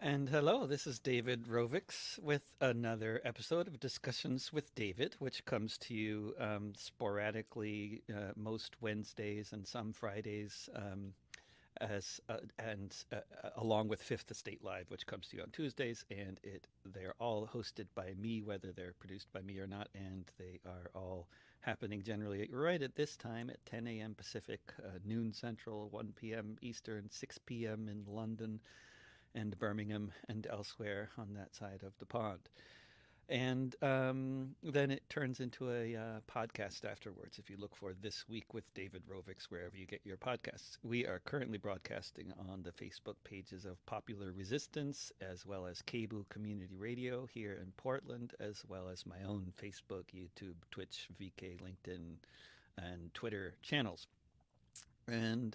And hello, this is David Rovix with another episode of Discussions with David, which comes to you sporadically most Wednesdays and some Fridays, as and along with Fifth Estate Live, which comes to you on Tuesdays, and they're all hosted by me, whether they're produced by me or not, and they are all happening generally right at this time at 10 a.m. Pacific, noon Central, 1 p.m. Eastern, 6 p.m. in London and Birmingham and elsewhere on that side of the pond. And then it turns into a podcast afterwards if you look for This Week with David Rovix wherever you get your podcasts. We are currently broadcasting on the Facebook pages of Popular Resistance as well as Cable Community Radio here in Portland, as well as my own Facebook, YouTube, Twitch, VK, LinkedIn, and Twitter channels. And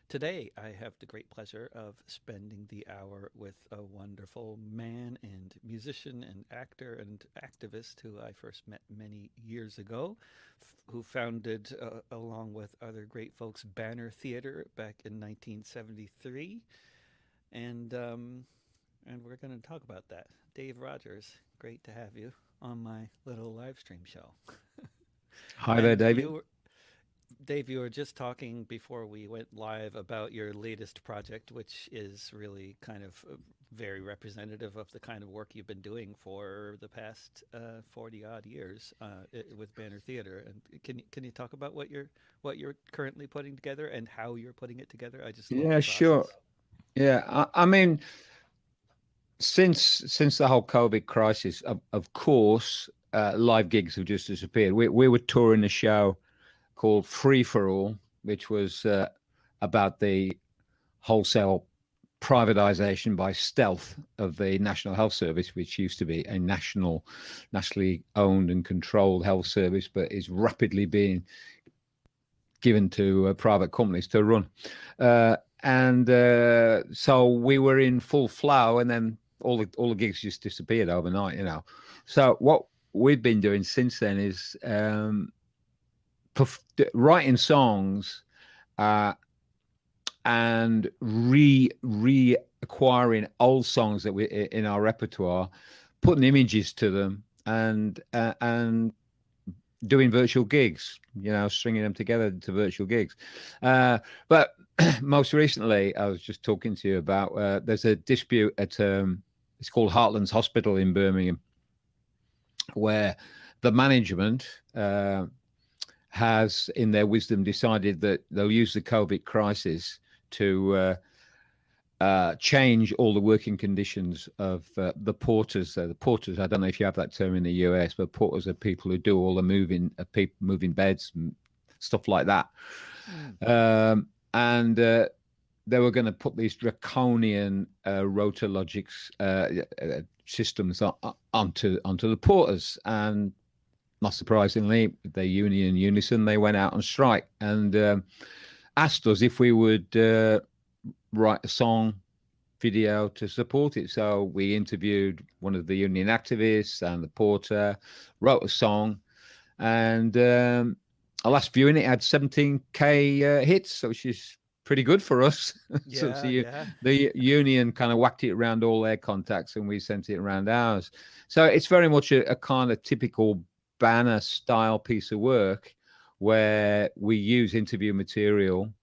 today I have the great pleasure of spending the hour with a wonderful man and musician and actor and activist who I first met many years ago, who founded, along with other great folks, Banner Theater back in 1973. And we're going to talk about that. Dave Rogers, great to have you on my little live stream show. Hi there, And David. Dave, you were just talking before we went live about your latest project, which is really kind of very representative of the kind of work you've been doing for the past 40 odd years with Banner Theater. And can you talk about what you're currently putting together and how you're putting it together? I just love Yeah, the sure. process. Yeah, I mean, since the whole COVID crisis, of course, live gigs have just disappeared. We were touring a show called Free for All, which was about the wholesale privatization by stealth of the National Health Service, which used to be a nationally owned and controlled health service, but is rapidly being given to private companies to run. And so we were in full flow, and then all the gigs just disappeared overnight. So what we've been doing since then is writing songs uh, and reacquiring old songs that we in our repertoire, putting images to them, and doing virtual gigs, stringing them together to virtual gigs. But most recently, I was just talking to you about there's a dispute at it's called Heartlands Hospital in Birmingham, where the management has, in their wisdom, decided that they'll use the COVID crisis to change all the working conditions of the porters. The porters, I don't know if you have that term in the US, but porters are people who do all the moving beds and stuff like that. Mm. And they were going to put these draconian rotologics systems onto the porters. And not surprisingly, the union Unison, they went out on strike and asked us if we would write a song video to support it. So we interviewed one of the union activists and the porter, wrote a song, and our last viewing it had 17K hits, which is pretty good for us. So Yeah, yeah. the union kind of whacked it around all their contacts, and we sent it around ours. So it's very much a kind of typical Banner style piece of work where we use interview material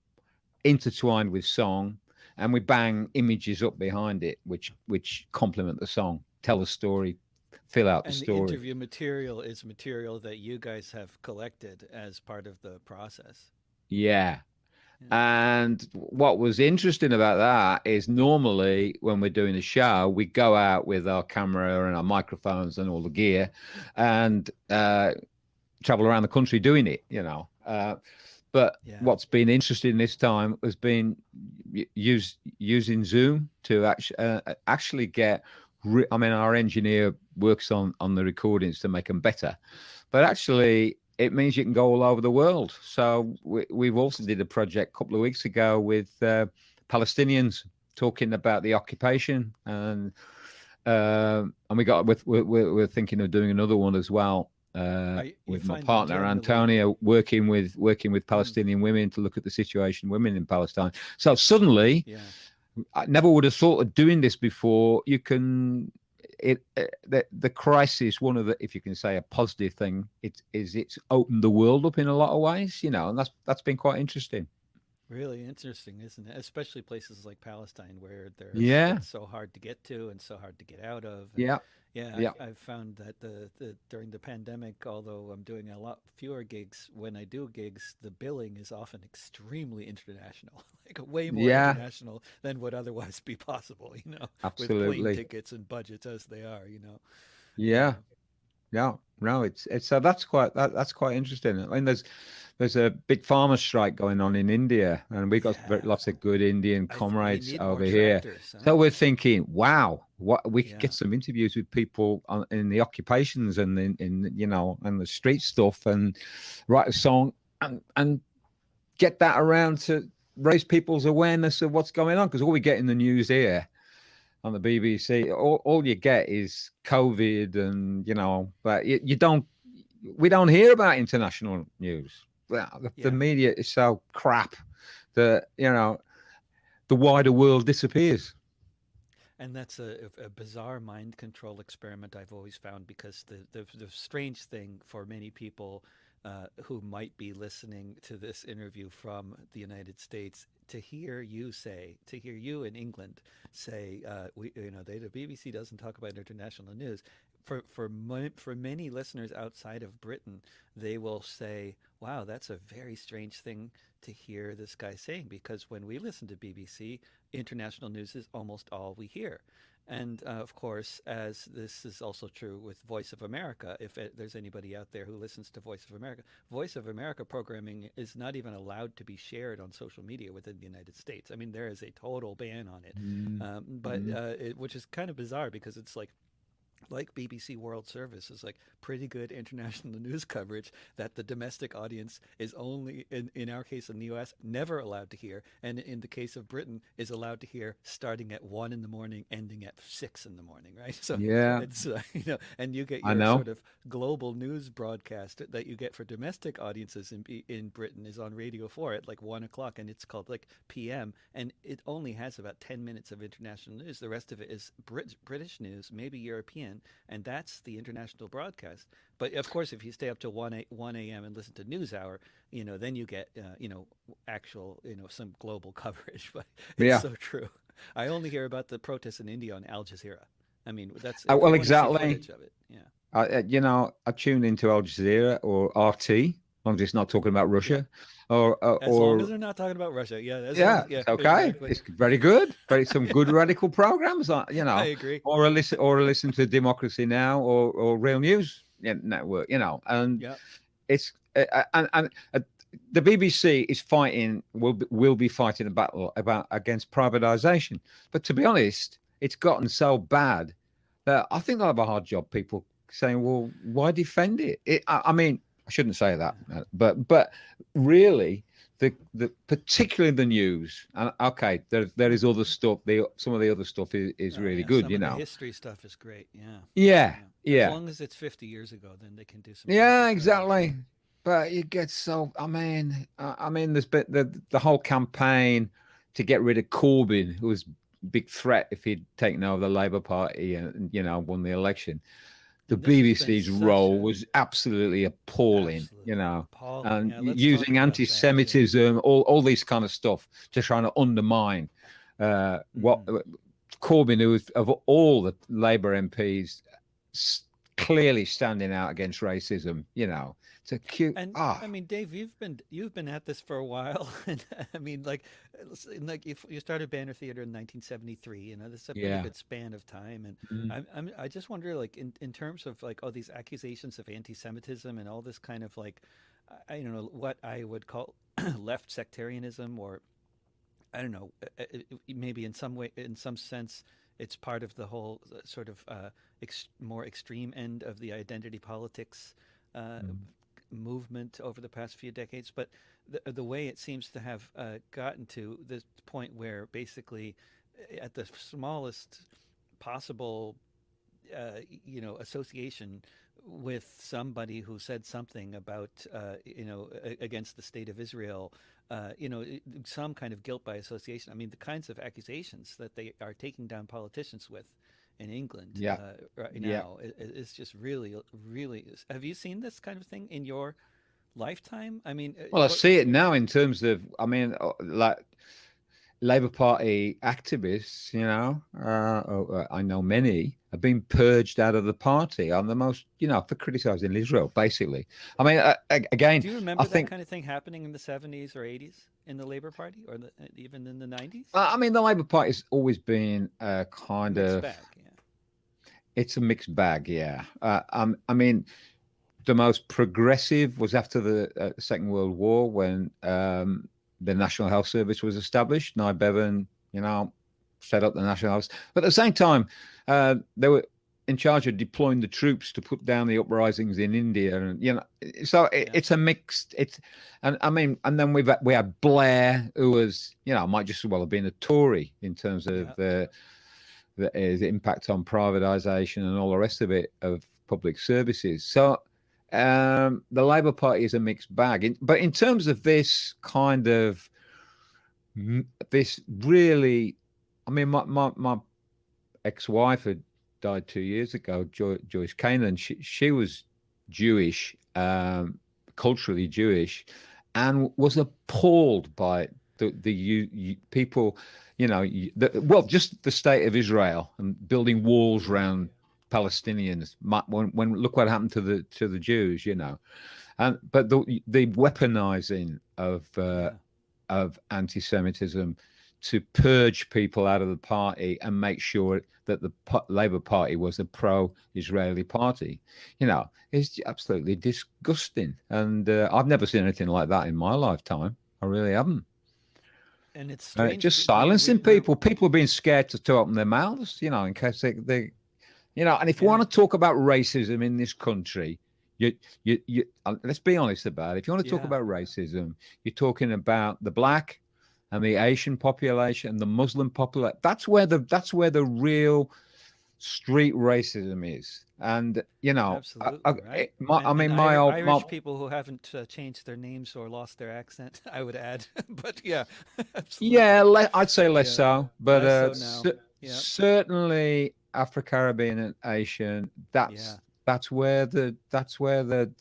intertwined with song, and we bang images up behind it which complement the song, tell the story, fill out the And the story. interview material is material that you guys have collected as part of the process. Yeah. Yeah. And what was interesting about that is normally when we're doing a show, we go out with our camera and our microphones and all the gear and travel around the country doing it. But Yeah. what's been interesting this time has been using Zoom to actually get. I mean, our engineer works on the recordings to make them better, but actually, it means you can go all over the world. So we've also did a project a couple of weeks ago with Palestinians talking about the occupation, and we're thinking of doing another one as well You with my find them partner generally. Antonio, working with Mm, Palestinian women to look at the situation of women in Palestine. So suddenly, yeah. I never would have thought of doing this before. You can the crisis, one of the, if you can say a positive thing, it's opened the world up in a lot of ways, and that's been quite interesting. Really interesting, isn't it? Especially places like Palestine, where Yeah, it's so hard to get to and so hard to get out of. And yeah, yeah, yeah, I've found that the during the pandemic, although I'm doing a lot fewer gigs, when I do gigs, the billing is often extremely international, like way more yeah, international than would otherwise be possible. With plane absolutely. tickets and budgets as they are. Yeah, Yeah, yeah. No, it's so that's quite interesting. I mean, there's a big farmer strike going on in India, and we got yeah. lots of good Indian We comrades need more over here. tractors, huh? So we're thinking, wow, what we could Yeah, get some interviews with people in the occupations and and the street stuff, and write a song and get that around to raise people's awareness of what's going on. Because all we get in the news here on the BBC, all you get is COVID, and but you don't. We don't hear about international news. Well, the yeah. media is so crap that the wider world disappears. And that's a bizarre mind control experiment I've always found, because the strange thing for many people who might be listening to this interview from the United States, to hear you in England say, the BBC doesn't talk about international news. For many listeners outside of Britain, they will say, "Wow, that's a very strange thing to hear this guy saying," because when we listen to BBC, international news is almost all we hear. And of course, as this is also true with Voice of America, if there's anybody out there who listens to Voice of America programming is not even allowed to be shared on social media within the United States. I mean, there is a total ban on it, but Mm-hmm. which is kind of bizarre, because it's like BBC World Service is like pretty good international news coverage that the domestic audience is only in our case in the US never allowed to hear, and in the case of Britain is allowed to hear starting at 1 in the morning, ending at 6 in the morning, right? So Yeah, it's and you get I your know. sort of global news broadcast that you get for domestic audiences in Britain is on Radio 4 at like 1 o'clock, and it's called like PM, and it only has about 10 minutes of international news. The rest of it is British news, maybe European, and that's the international broadcast. But of course, if you stay up till 1 a.m. and listen to NewsHour, then you get actual some global coverage. But it's Yeah. so true. I only hear about the protests in India on Al Jazeera. I mean, that's if Well, you want to see exactly. footage of it. Yeah, I tune into Al Jazeera or RT, as long as it's not talking about yeah. Russia, or As long as or they're not talking about Russia, yeah. As long yeah, as, yeah, it's okay. exactly. It's very good. Very some good radical programs, I agree. or a listen to Democracy Now or Real News Network, and Yeah, it's and the BBC is fighting will be fighting a battle about against privatization, but to be honest, it's gotten so bad that I think they'll have a hard job. People saying, "Well, why defend it?" I mean, I shouldn't say that, yeah, but really, the particularly the news. And okay, there is other stuff. Some of the other stuff is oh really yeah. good. Some of the history stuff is great. Yeah, Yeah, yeah. As yeah, long as it's 50 years ago, then they can do some pretty yeah, good coverage. exactly. But you get so. I mean, there's been the whole campaign to get rid of Corbyn, who was a big threat if he'd taken over the Labour Party and won the election. The And this has been BBC's such role a was absolutely appalling, absolutely appalling. and Yeah, let's talk using about that. Yeah. anti-Semitism, all these kind of stuff to try to undermine what Hmm. Corbyn, who was of all the Labour MPs, clearly standing out against racism. It's a cute And I mean, Dave, you've been at this for a while, and I mean, like if you started Banner Theater in 1973, this is a pretty yeah. good span of time. And Mm, I just wonder, like in terms of like all these accusations of anti-Semitism and all this kind of like, I don't know what I would call left sectarianism, or I don't know, maybe in some way, in some sense, it's part of the whole sort of more extreme end of the identity politics uh, mm, movement over the past few decades. But the way it seems to have gotten to the point where basically, at the smallest possible association with somebody who said something about, against the state of Israel, some kind of guilt by association. I mean, the kinds of accusations that they are taking down politicians with in England Yeah, right yeah. now is just really, really. Have you seen this kind of thing in your lifetime? I mean, Well, I what? see it now in terms of, I mean, like Labour Party activists, I know many have been purged out of the party on the most, for criticising Israel, basically. I mean, again, Do you I remember that think, kind of thing happening in the 70s or 80s in the Labour Party, or even in the 90s? I mean, the Labour Party's always been a kind Mixed of, bag, yeah. it's a mixed bag, yeah. I mean, the most progressive was after the Second World War when the National Health Service was established. Nye Bevan, set up the National Health. But at the same time, they were in charge of deploying the troops to put down the uprisings in India, and so Yeah, it's a mixed. And I mean, and then we had Blair, who was, might just as well have been a Tory in terms of yeah, his impact on privatisation and all the rest of it of public services. So the Labour Party is a mixed bag. But in terms of this kind of this really, I mean, my ex-wife had died 2 years ago, Joyce Kanan. She was Jewish, culturally Jewish, and was appalled by the people, just the state of Israel and building walls yeah, around Palestinians. When look what happened to the Jews, and but the weaponizing yeah, of anti-Semitism to purge people out of the party and make sure that the Labour Party was a pro-Israeli party, is absolutely disgusting. And I've never seen anything like that in my lifetime. I really haven't. and it's strange. Just silencing people. People are being scared to open their mouths, in case and if you yeah, want to talk about racism in this country, let's be honest about it. If you want to talk yeah, about racism, you're talking about the black and the Asian population, the Muslim population. That's where the real street racism is. And absolutely right. And I mean, my Irish people who haven't changed their names or lost their accent, I would add. But yeah, yeah, absolutely. I'd say less Yeah, so, but less so now. Yeah, certainly Afro Caribbean and Asian. yeah, That's where the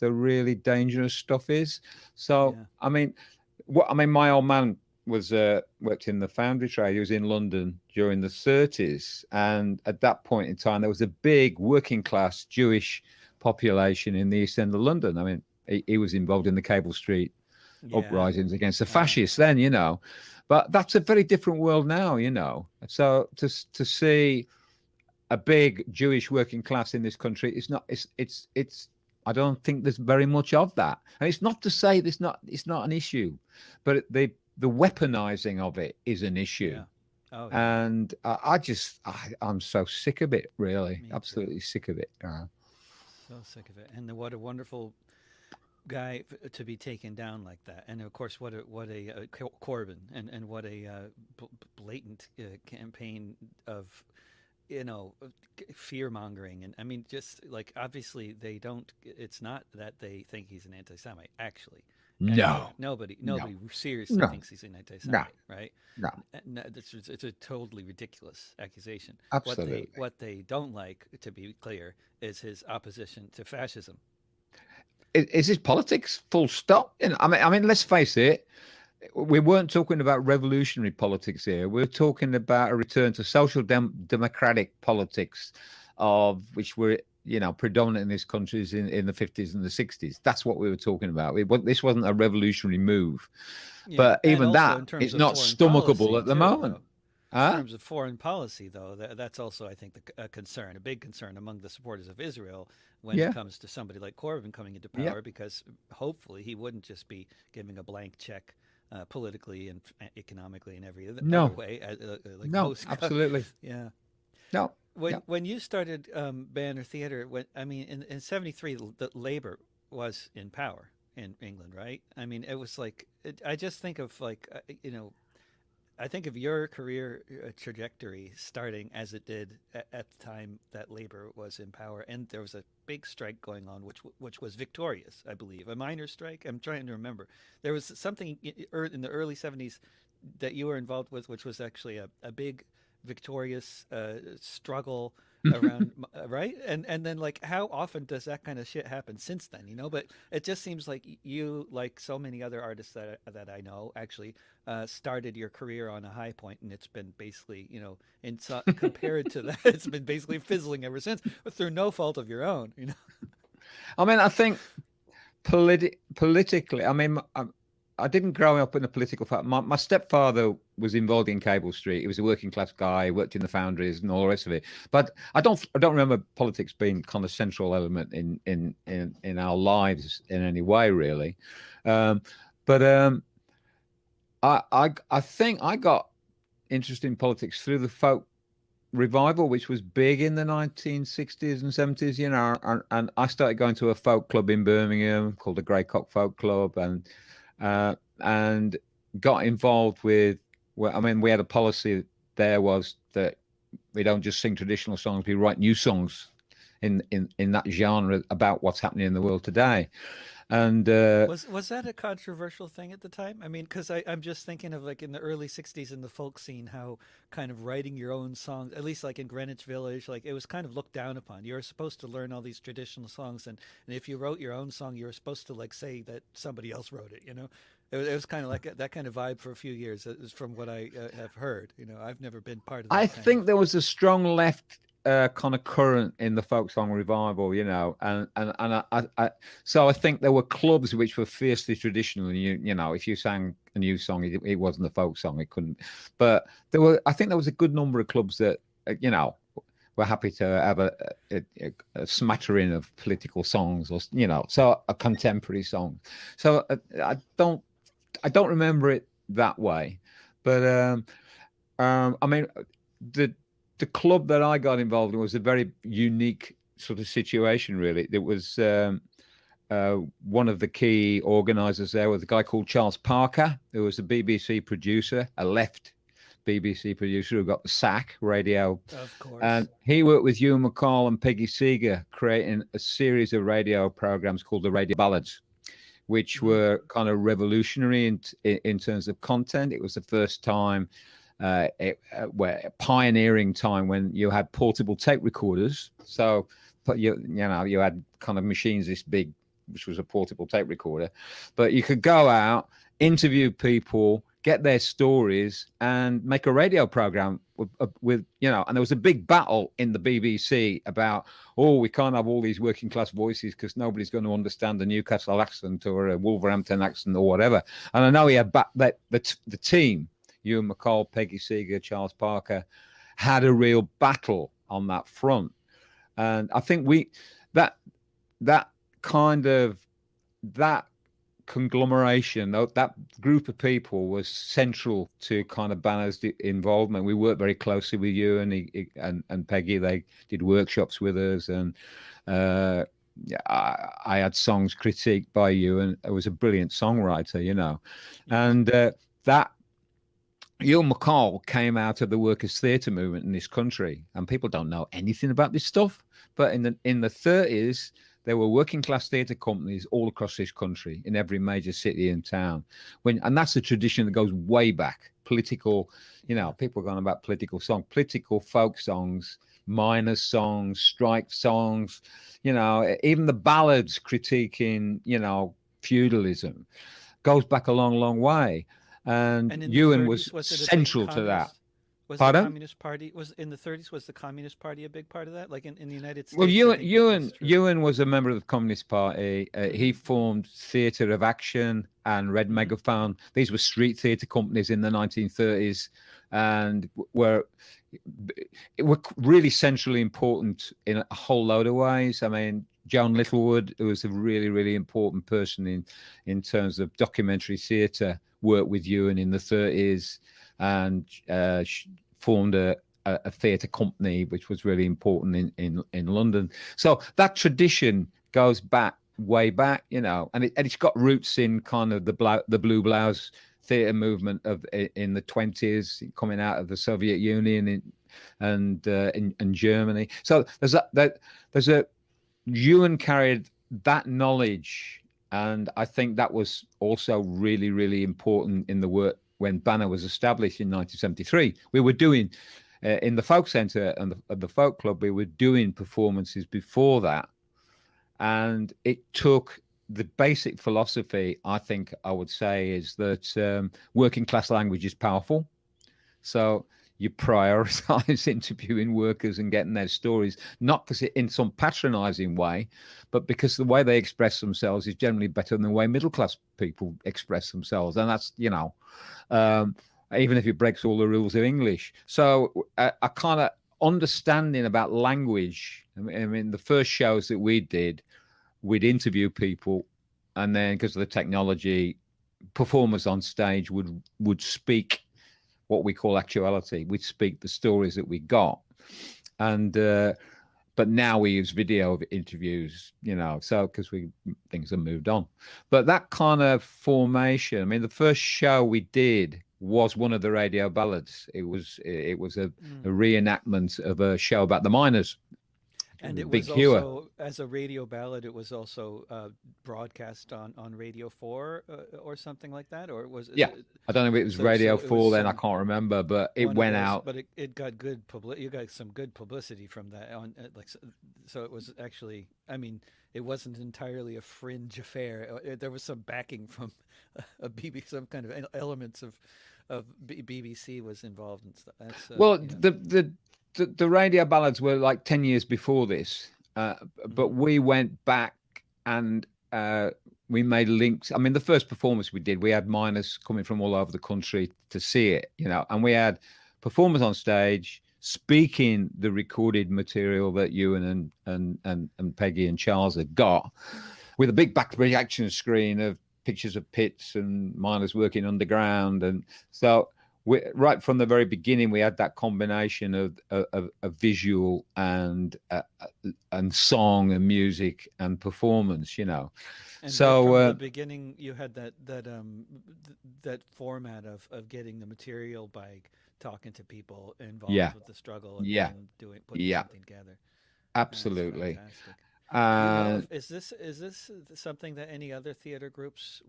really dangerous stuff is. So yeah, I mean, my old man was worked in the foundry trade. He was in London during the 30s, and at that point in time, there was a big working class Jewish population in the East End of London. I mean, he was involved in the Cable Street yeah. uprisings against the Wow. fascists then, but that's a very different world now, so to see a big Jewish working class in this country, it's I don't think there's very much of that. And it's not to say it's not an issue, but the weaponizing of it is an issue. Yeah. Oh yeah. And I'm so sick of it, really, Me too. absolutely sick of it. So sick of it. And what a wonderful guy to be taken down like that. And of course, what a Corbyn, and what a blatant campaign of fear mongering. And I mean, just like, obviously they don't. It's not that they think he's an anti-Semite. Actually, No, no, nobody seriously no, thinks he's an no, anti-Semite, right? no, It's a totally ridiculous accusation. absolutely. What they don't like, to be clear, is his opposition to fascism. Is this politics? Full stop. I mean, let's face it. We weren't talking about revolutionary politics here. We're talking about a return to social democratic politics, of which were predominant in this country in the 50s and the 60s. That's what we were talking about. This wasn't a revolutionary move, Yeah, but and even also that in terms is of not foreign stomachable policy at the too, moment. though. In Huh? terms of foreign policy, though, that's also, I think, a concern, a big concern among the supporters of Israel when it Yeah. comes to somebody like Corbyn coming into Yeah. power, because hopefully he wouldn't just be giving a blank check politically and economically and every other No. way, like No. most. Absolutely. Yeah. No. When Yeah. when you started Banner Theatre, in '73, the Labour was in power in England, right? I mean, it was like I just think of, like, I think of your career trajectory starting as it did at the time that Labor was in power, and there was a big strike going on, which was victorious, I believe, a minor strike. I'm trying to remember. There was something in the early '70s that you were involved with, which was actually a big victorious struggle around right, and then like how often does that kind of shit happen since then, you know? But it just seems like you, like so many other artists that I know, actually started your career on a high point, and it's been basically, you know, compared to that, it's been basically fizzling ever since, but through no fault of your own, you know. I mean, I think politically, I mean, I didn't grow up in a political family. My stepfather was involved in Cable Street. He was a working class guy, worked in the foundries and all the rest of it. But I don't remember politics being kind of central element in our lives in any way, really. Um, but I think I got interested in politics through the folk revival, which was big in the 1960s and 70s, you know, and I started going to a folk club in Birmingham called the Grey Cock Folk Club, and got involved with. Well, I mean, we had a policy there was that we don't just sing traditional songs; we write new songs in that genre about what's happening in the world today. And Was that a controversial thing at the time? I mean, because I'm just thinking of like in the early '60s in the folk scene, how kind of writing your own songs, at least like in Greenwich Village, like it was kind of looked down upon. You were supposed to learn all these traditional songs, and if you wrote your own song, you were supposed to like say that somebody else wrote it. You know, it was kind of like that kind of vibe for a few years, is from what I have heard. You know, I've never been part of I that kind of. think there was a strong left kind of current in the folk song revival, you know, so I think there were clubs which were fiercely traditional. You know, if you sang a new song, it wasn't a folk song, it couldn't. But I think there was a good number of clubs that, you know, were happy to have a smattering of political songs, or you know, so a contemporary song. So I don't remember it that way, but I mean, the the club that I got involved in was a very unique sort of situation. Really, it was one of the key organisers there was a guy called Charles Parker, who was a BBC producer, a left BBC producer who got the sack radio, Of course. and he worked with Ewan McCall and Peggy Seeger, creating a series of radio programs called the Radio Ballads, which Hmm. were kind of revolutionary in terms of content. It was the first time, where pioneering time when you had portable tape recorders. So, but you had kind of machines this big, which was a portable tape recorder, but you could go out, interview people, get their stories, and make a radio program with and there was a big battle in the BBC about, oh, we can't have all these working class voices because nobody's going to understand a Newcastle accent or a Wolverhampton accent or whatever. And I know he had the team, Ewan McCall, Peggy Seeger, Charles Parker, had a real battle on that front. And I think that that kind of that conglomeration, that group of people was central to kind of Banner's involvement. We worked very closely with you and Peggy. They did workshops with us, and I had songs critiqued by you, and I was a brilliant songwriter, Yeah. and that Ewan McCall came out of the workers' theatre movement in this country, and people don't know anything about this stuff. But in the 30s, there were working class theatre companies all across this country, in every major city and town. And that's a tradition that goes way back. Political, people are going about political folk songs, miners' songs, strike songs, even the ballads critiquing, feudalism, goes back a long, long way. And And in the Ewan 30s, was was it a big central to that. communist? Was the Pardon? Communist Party was in the 30s? Was the Communist Party a big part of that? Like in the United Well, States, I think that was true. Ewan was a member of the Communist Party. He Hmm. formed Theatre of Action and Red Hmm. Megaphone. These were street theatre companies in the 1930s, and were really centrally important in a whole load of ways. I mean, Joan Littlewood, who was a really, really important person in terms of documentary theatre, worked with Ewan in the 30s, and formed a theatre company, which was really important in London. So that tradition goes back way back, and it's got roots in kind of the blue blouse theatre movement in the 20s, coming out of the Soviet Union and Germany. So there's a Ewan carried that knowledge, and I think that was also really, really important in the work when Banner was established in 1973. We were doing in the folk centre and the folk club, we were doing performances before that, and it took the basic philosophy. I think I would say is that working class language is powerful. So you prioritize interviewing workers and getting their stories, not because in some patronizing way, but because the way they express themselves is generally better than the way middle class people express themselves. And that's, um, even if it breaks all the rules of English. So a kind of understanding about language. I mean, the first shows that we did, we'd interview people, and then because of the technology, performers on stage would speak what we call actuality. We'd speak the stories that we got, and but now we use video interviews, so because things have moved on. But that kind of formation, I mean, the first show we did was one of the radio ballads. It was a reenactment of a show about the miners. And it Big was Hewer. also, as a radio ballad, it was also broadcast on Radio 4 or something like that, or Yeah, I don't know if it was Radio it was 4 then. I some can't remember, but it one of went those, out. but it got good you got some good publicity from that on so it was actually, I mean, it wasn't entirely a fringe affair. There was some backing from a BBC, some kind of elements of BBC was involved and stuff. That's Well, you know. the radio ballads were like 10 years before this, but Hmm. we went back and we made links. I mean, the first performance we did, we had miners coming from all over the country to see it, and we had performers on stage speaking the recorded material that Ewan and Peggy and Charles had got, with a big back reaction screen of pictures of pits and miners working underground. And so right from the very beginning, we had that combination of visual and song and music and performance, And right So from the beginning, you had that format of getting the material by talking to people yeah, involved with the struggle and yeah, then putting yeah, something together. That's absolutely. fantastic. Do you know Uh, if is this something that any other theater groups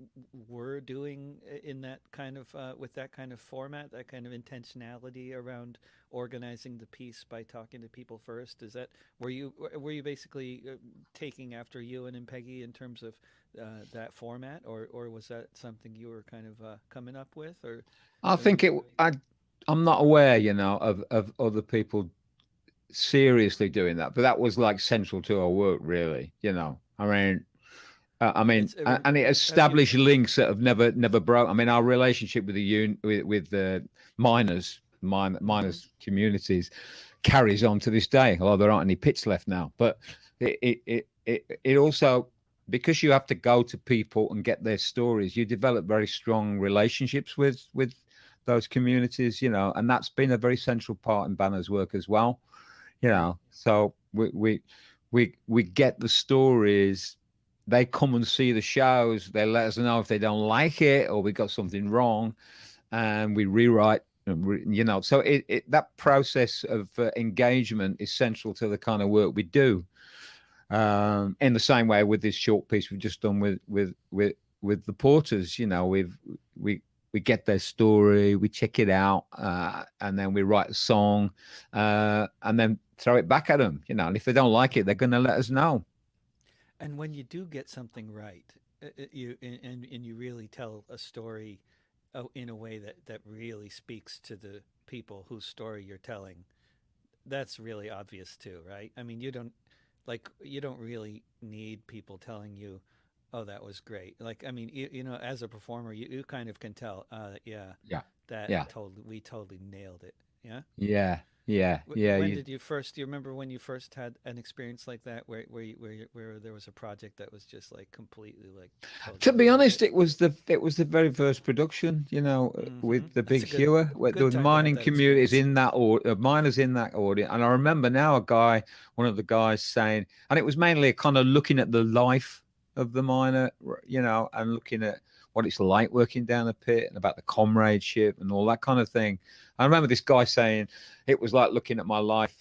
were doing in that kind of with that kind of format, that kind of intentionality around organizing the piece by talking to people first? Is that were you basically taking after Ewan and Peggy in terms of that format, or was that something you were kind of coming up with, I or think I'm not aware, of other people seriously doing that, but that was like central to our work, really. it's And it have you? established links that have never broke. I mean, our relationship with with the Hmm. miners communities carries on to this day, although there aren't any pits left now. But it also, because you have to go to people and get their stories, you develop very strong relationships with those communities, and that's been a very central part in Banner's work as well. So we get the stories. They come and see the shows. They let us know if they don't like it or we got something wrong, and we rewrite. So that process of engagement is central to the kind of work we do. In the same way with this short piece we've just done with the Porters, we get their story, we check it out, and then we write a song, and then throw it back at them. And if they don't like it, they're going to let us know. And when you do get something right, and you really tell a story in a way that really speaks to the people whose story you're telling, that's really obvious too, right? I mean, you don't really need people telling you, "Oh, that was great." Like, I mean, as a performer, you kind of can tell, yeah, Yeah, that yeah, we totally nailed it. Yeah. yeah, yeah, yeah. When did you first? Do you remember when you first had an experience like that, where there was a project that was just like completely like To totally be nailed honest, it? it was the very first production, Mm-hmm. with the That's Big a good Hewer, where there good was time to have mining that communities experience. in that, or miners in that audience. And I remember now one of the guys saying, and it was mainly kind of looking at the life of the miner, and looking at what it's like working down a pit and about the comradeship and all that kind of thing. I remember this guy saying it was like looking at my life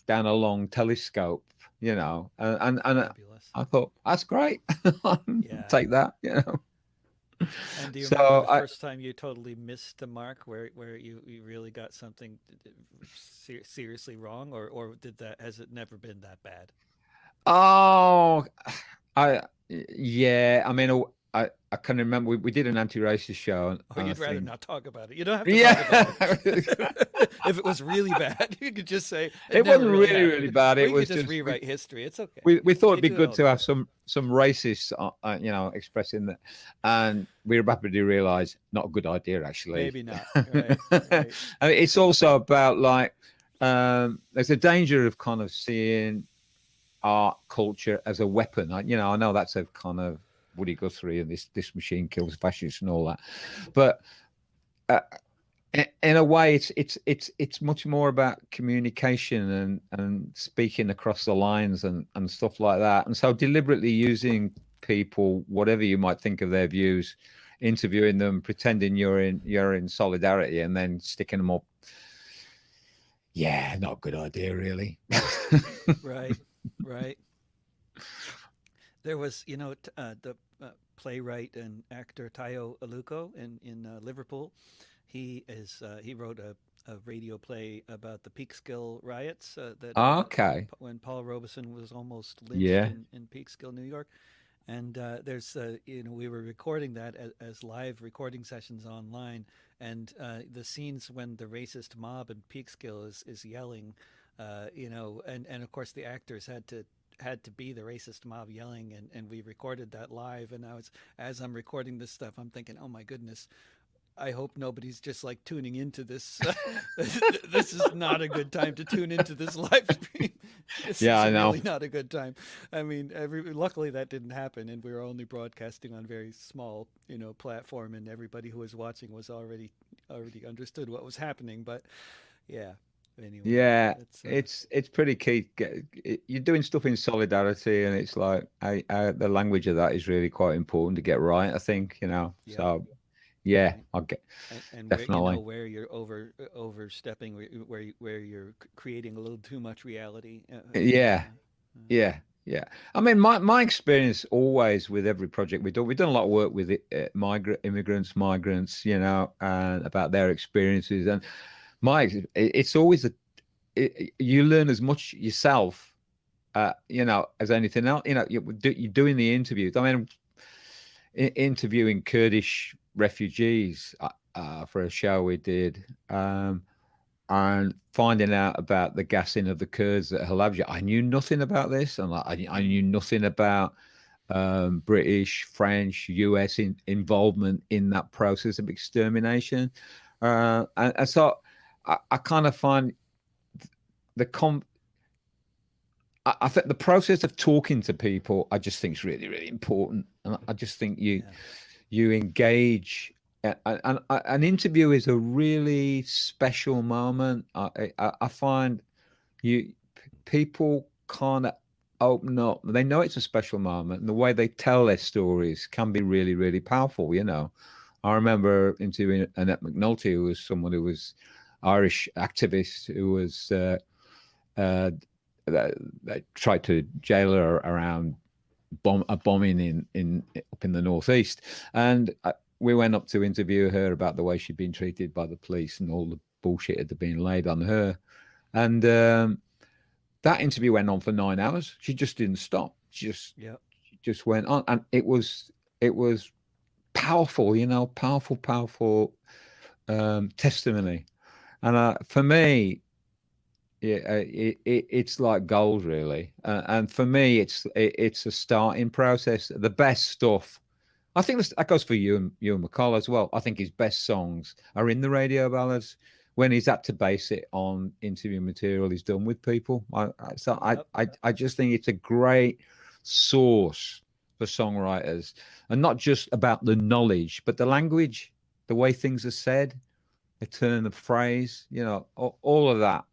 down a long telescope, and Fabulous. I thought that's great. Yeah. Take that, And do you remember So the I, first time you totally missed the mark, where you really got something seriously wrong, or did that has it never been that bad? oh, I, yeah, I mean, I can remember we did an anti-racist show, Or and I you'd rather think, not talk about it. You don't have to talk about yeah, it. If it was really bad, you could just say it it never wasn't really really, really happened, bad. or It you could was just just rewrite history. It's okay. we thought You it'd be do it good all to the have time. some racists, expressing that, and we rapidly realised not a good idea actually. Maybe not. Right. And Right. it's also about like there's a danger of kind of seeing art culture as a weapon. I know that's a kind of Woody Guthrie and this machine kills fascists and all that, but uh, in a way, it's much more about communication and speaking across the lines and stuff like that. And so deliberately using people, whatever you might think of their views, interviewing them, pretending you're in solidarity, and then sticking them up. Yeah, not a good idea, really. Right. Right. There was, the playwright and actor Tayo Aluko in Liverpool. He wrote a radio play about the Peekskill riots that Okay. when Paul Robeson was almost lynched Yeah. in Peekskill, New York. And there's we were recording that as live recording sessions online, and the scenes when the racist mob in Peekskill is yelling, and of course the actors had to be the racist mob yelling, and we recorded that live. And now it's as I'm recording this stuff, I'm thinking, oh my goodness, I hope nobody's just like tuning into this. This is not a good time to tune into this live stream. This Yeah, is I know. really not a good time. I mean, luckily that didn't happen, and we were only broadcasting on very small, platform, and everybody who was watching was already understood what was happening. But yeah, anyway, Yeah, that's it's pretty key. You're doing stuff in solidarity, and it's like the language of that is really quite important to get right. I think, yep, So yeah, right. I'll get And where definitely. where you're overstepping, where you're creating a little too much reality. Yeah, yeah, yeah. I mean, my experience always with every project we've done a lot of work with migrants, and about their experiences, and it's always you learn as much yourself, as anything else. You're doing the interviews. I mean, interviewing Kurdish refugees for a show we did, and finding out about the gassing of the Kurds at Halabja. I knew nothing about this, and like, I knew nothing about British, French, US involvement in that process of extermination. And so I kind of find the com I think the process of talking to people, I just think is really, really important. And I just think Yeah. you engage. And an interview is a really special moment. I find people kind of open up. They know it's a special moment, and the way they tell their stories can be really, really powerful. I remember interviewing Annette McNulty, who was someone who was Irish activist who was. Uh, they tried to jail her around a bombing in up in the northeast, and we went up to interview her about the way she'd been treated by the police and all the bullshit had been laid on her. And that interview went on for 9 hours. She just didn't stop. Yep. She just went on, and it was powerful, powerful testimony. And for me, yeah, it's like gold, really. And for me, it's a starting process. The best stuff, I think that goes for Ewan McCall as well. I think his best songs are in the radio ballads when he's had to base it on interview material he's done with people. So Yep. I just think it's a great source for songwriters, and not just about the knowledge, but the language, the way things are said, the turn of phrase, all of that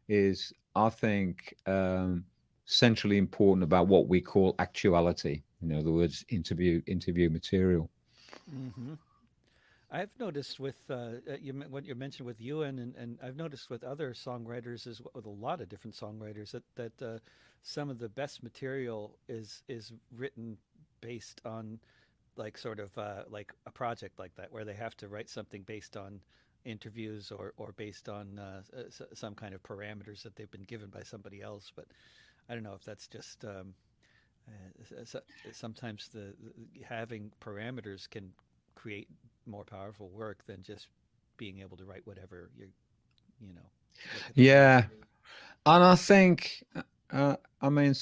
is, I think, centrally important about what we call actuality. In other words, interview material. Hmm. I've noticed with what you mentioned with Ewan, and I've noticed with other songwriters as well, with a lot of different songwriters that some of the best material is written based on like sort of like a project like that, where they have to write something based on interviews or based on some kind of parameters that they've been given by somebody else. But I don't know if that's just so, sometimes the having parameters can create more powerful work than just being able to write whatever you know look at the page. Yeah, and I think, I mean,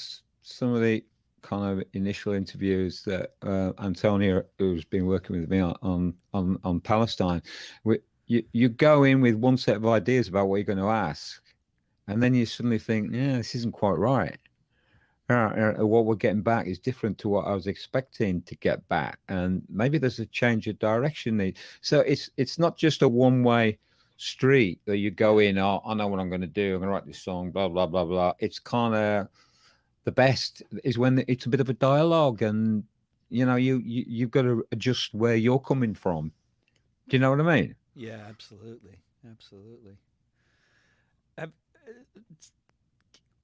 some of the kind of initial interviews that Antonio, who's been working with me on Palestine, you go in with one set of ideas about what you're going to ask, and then you suddenly think, yeah, this isn't quite right. What we're getting back is different to what I was expecting to get back, and maybe there's a change of direction need. So it's not just a one way street that you go Yeah, in. Oh, I know what I'm going to do. I'm going to write this song. Blah blah blah blah. It's kind of the best is when it's a bit of a dialogue, and you've got to adjust where you're coming from. Do you know what I mean? yeah, absolutely, absolutely. Have,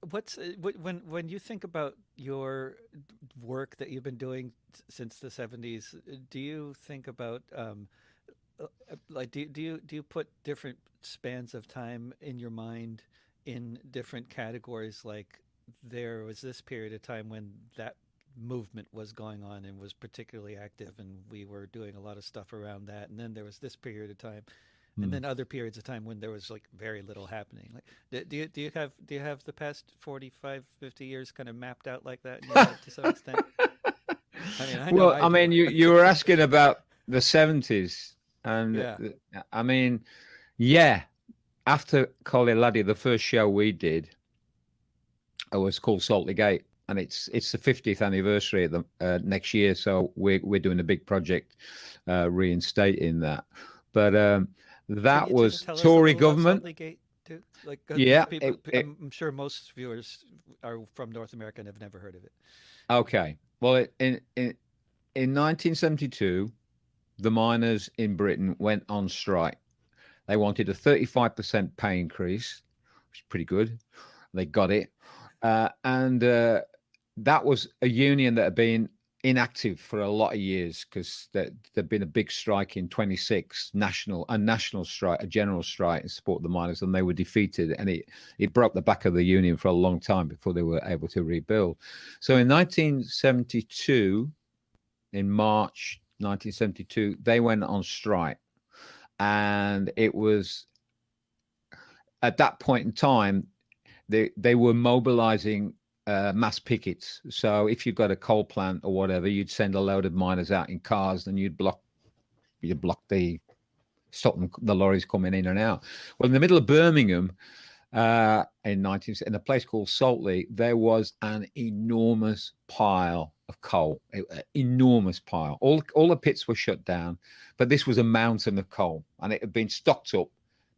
when you think about your work that you've been doing since the 70s, do you think about like do you put different spans of time in your mind in different categories, like there was this period of time when that movement was going on and was particularly active and we were doing a lot of stuff around that, and then there was this period of time and Hmm. then other periods of time when there was like very little happening, like do you have the past 45, 50 years kind of mapped out like that in your head to some extent? I mean, I know Well, I I do. mean, you were asking about the 70s, and Yeah. I mean, yeah, after Collie Laddie, the first show we did was called Salty Gate, and it's the 50th anniversary of the next year. So we're doing a big project, reinstating that. But Can that you was tell us a Tory little about government. Salty Gate too? Like, because Yeah. people, I'm sure most viewers are from North America and have never heard of it. Okay. Well, in 1972, the miners in Britain went on strike. They wanted a 35% pay increase, which is pretty good. They got it. And that was a union that had been inactive for a lot of years because there'd been a big strike in 26, national strike, a general strike in support of the miners, and they were defeated. And it broke the back of the union for a long time before they were able to rebuild. So in 1972, in March 1972, they went on strike. And it was at that point in time, they were mobilizing mass pickets. So if you've got a coal plant or whatever, you'd send a load of miners out in cars, and you'd block the stop them, the lorries coming in and out. Well, in the middle of Birmingham, in a place called Saltley, there was an enormous pile of coal, enormous pile. All the pits were shut down, but this was a mountain of coal, and it had been stocked up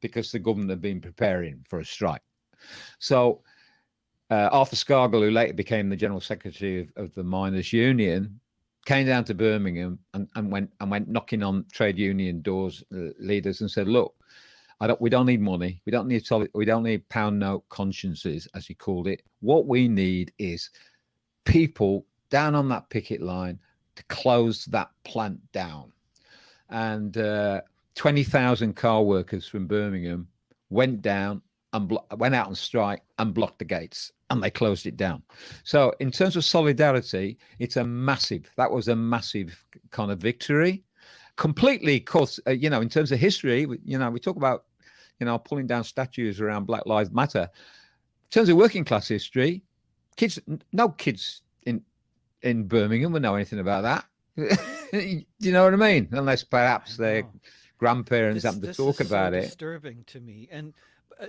because the government had been preparing for a strike. So Arthur Scargill, who later became the general secretary of the miners' union, came down to Birmingham and went knocking on trade union doors, leaders, and said, "Look, we don't need money. We don't need pound note consciences, as he called it. What we need is people down on that picket line to close that plant down." And 20,000 car workers from Birmingham went down and went out on strike and blocked the gates, and they closed it down. So in terms of solidarity, that was a massive kind of victory. Completely, of course, in terms of history, we talk about, pulling down statues around Black Lives Matter. In terms of working class history, no kids in Birmingham would know anything about that. Do you know what I mean? Unless I perhaps their know. grandparents This happen to this is talk so about it. disturbing to me, and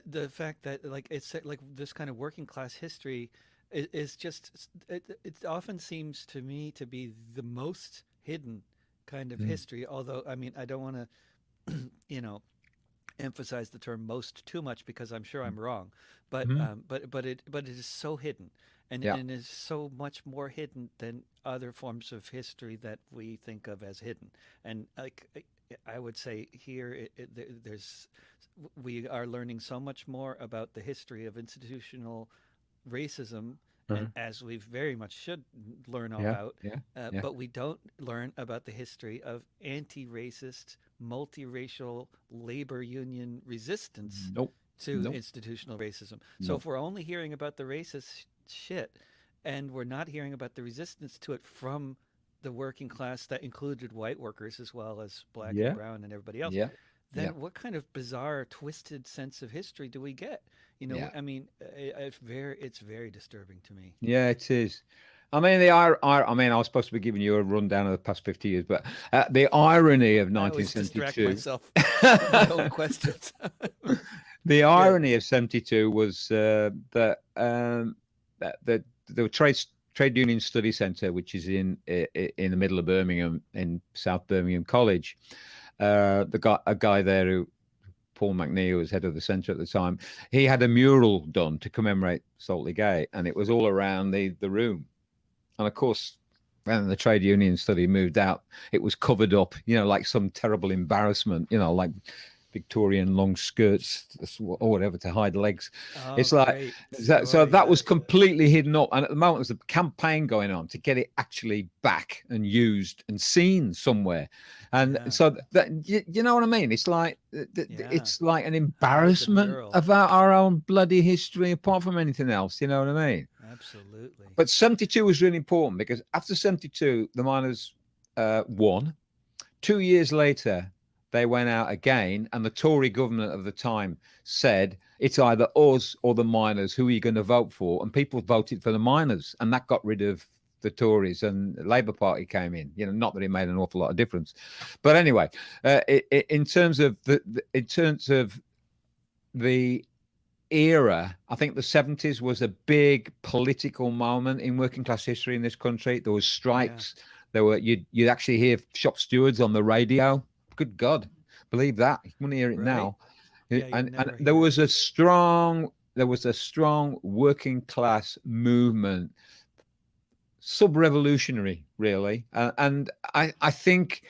the fact that like it's like this kind of working class history is just it often seems to me to be the most hidden kind of Mm, history. Although I mean, I don't want to you know emphasize the term most too much because I'm sure I'm wrong, but mm, but it is so hidden, and yeah. and is so much more hidden than other forms of history that we think of as hidden. And like I would say here, there's we are learning so much more about the history of institutional racism, and Uh-huh. as we very much should learn Yeah, about, yeah, yeah. but we don't learn about the history of anti-racist, multiracial labor union resistance Nope, to nope, institutional racism. So nope. if we're only hearing about the racist shit, and we're not hearing about the resistance to it from the working class that included white workers as well as black and Yeah, brown and everybody else, yeah, yeah, then what kind of bizarre, twisted sense of history do we get? yeah. I mean, it's very disturbing to me. Yeah, it is. I mean, I mean, I was supposed to be giving you a rundown of the past 50 years, but the irony of I always distract 1972, myself with my own questions. the Yeah, irony of 72 was that the trade union study center, which is in the middle of Birmingham, in South Birmingham College, a guy there who Paul McNeil, who was head of the centre at the time, he had a mural done to commemorate Saltley Gate, and it was all around the room. And of course, when the trade union study moved out, it was covered up, like some terrible embarrassment, like Victorian long skirts or whatever to hide legs. oh, It's like great so story. that was completely hidden up, and at the moment there's a campaign going on to get it actually back and used and seen somewhere. And Yeah, so that you know what I mean? yeah. It's like an Hide the embarrassment mural. about our own bloody history, apart from anything else. You know what I mean? Absolutely. But 72 was really important because after 72, the miners won. 2 years later, they went out again, and the Tory government of the time said, it's either us or the miners. Who are you going to vote for? And people voted for the miners, and that got rid of the Tories, and the Labour Party came in. Not that it made an awful lot of difference, but anyway, in terms of the era, I think the 70s was a big political moment in working class history in this country. There was Yeah, strikes. There were you'd actually hear shop stewards on the radio. Good God, believe that. You wouldn't hear it right. now. Yeah, you'd And never there hear it. was a strong working class movement, sub-revolutionary, really. And I think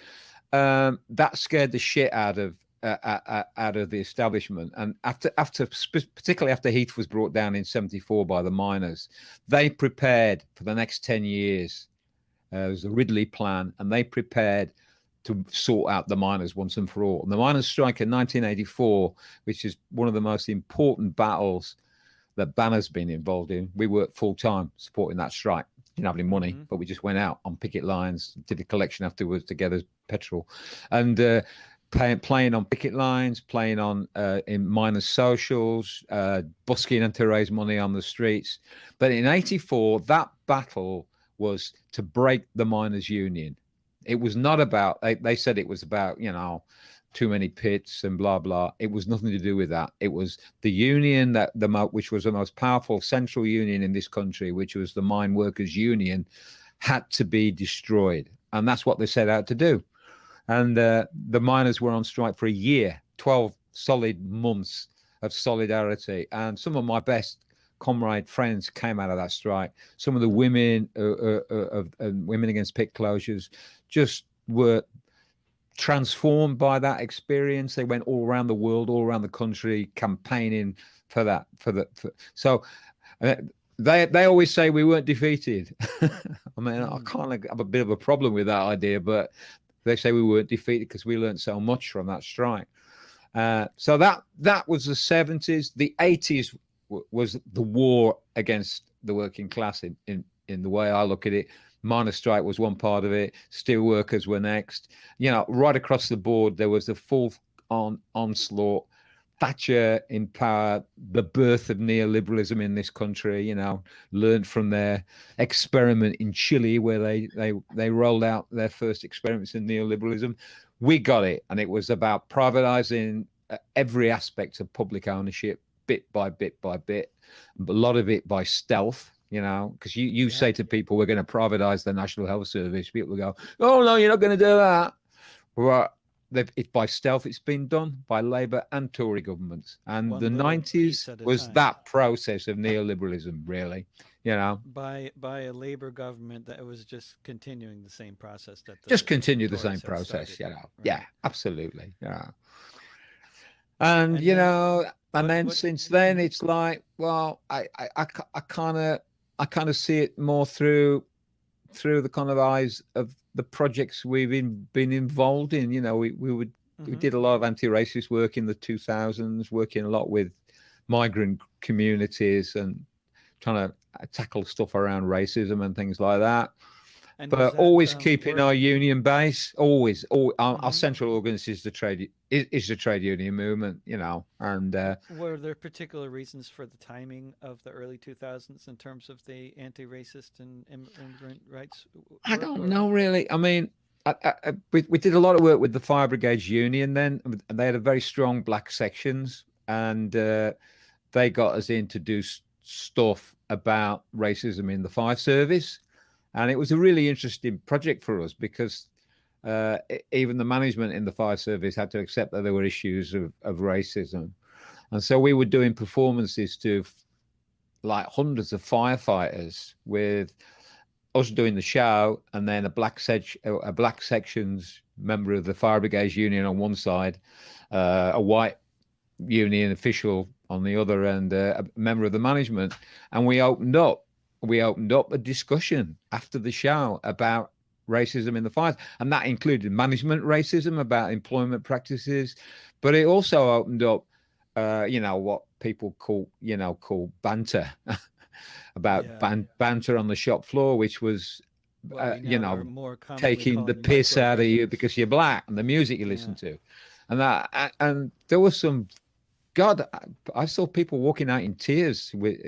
that scared the shit out of the establishment. And particularly after Heath was brought down in 74 by the miners, they prepared for the next 10 years. There was the Ridley plan, and they prepared to sort out the miners once and for all. And the miners' strike in 1984, which is one of the most important battles that Banner's been involved in, we worked full time supporting that strike. Didn't have any money, Mm-hmm. but we just went out on picket lines, did a collection afterwards to get us petrol, and playing on picket lines, playing on in miners' socials, busking and to raise money on the streets. But in '84, that battle was to break the miners' union. It was not about. They said it was about too many pits and blah blah. It was nothing to do with that. It was the union which was the most powerful central union in this country, which was the Mine Workers Union, had to be destroyed, and that's what they set out to do. And the miners were on strike for a year, 12 solid months of solidarity, and some of my best comrade friends came out of that strike. Some of the women of Women Against Pit Closures just were transformed by that experience. They went all around the world, all around the country, campaigning for that. So they always say we weren't defeated. I mean, I kind of have a bit of a problem with that idea, but they say we weren't defeated because we learned so much from that strike. So that was the 70s. The 80s was the war against the working class in the way I look at it. Miners' strike was one part of it. Steel workers were next. Right across the board, there was the full-on onslaught. Thatcher in power, the birth of neoliberalism in this country, learned from their experiment in Chile where they rolled out their first experiments in neoliberalism. We got it, and it was about privatizing every aspect of public ownership, bit by bit by bit, a lot of it by stealth. Because you say to people, we're going to privatize the National Health Service. People go, oh, no, you're not going to do that. Well, It by stealth. It's been done by Labour and Tory governments, and One the little piece 90s at a was time. that process of neoliberalism, really. You know, By a Labour government that was just continuing the same process that just the continue the same Tories had process. started. You know, Right. yeah, absolutely, yeah. And And then and then what? since then, Mhm. it's like, well, I kind of see it more through the kind of eyes of the projects we've been involved in. We Mhm. did a lot of anti-racist work in the 2000s, working a lot with migrant communities and trying to tackle stuff around racism and things like that. And was But that always keeping work? our union base. Always, our Mhm. central organ is the trade union movement. And Were there particular reasons for the timing of the early 2000s in terms of the anti-racist and immigrant rights I work, don't or? know really. I mean, we did a lot of work with the Fire Brigades Union then, and they had a very strong black sections, and they got us in to do stuff about racism in the fire service, and it was a really interesting project for us because even the management in the fire service had to accept that there were issues of racism, and so we were doing performances to like hundreds of firefighters with us doing the show, and then a black sections member of the fire brigades union on one side, a white union official on the other, and a member of the management, and we opened up a discussion after the show about racism in the fires, and that included management racism, about employment practices, but it also opened up what people call banter about Yeah. banter on the shop floor, which was, What uh, we you now are know, more commonly taking the calling piss out of you microaggressions. because you're black and the music you listen Yeah. to, and there was some. God, I saw people walking out in tears with,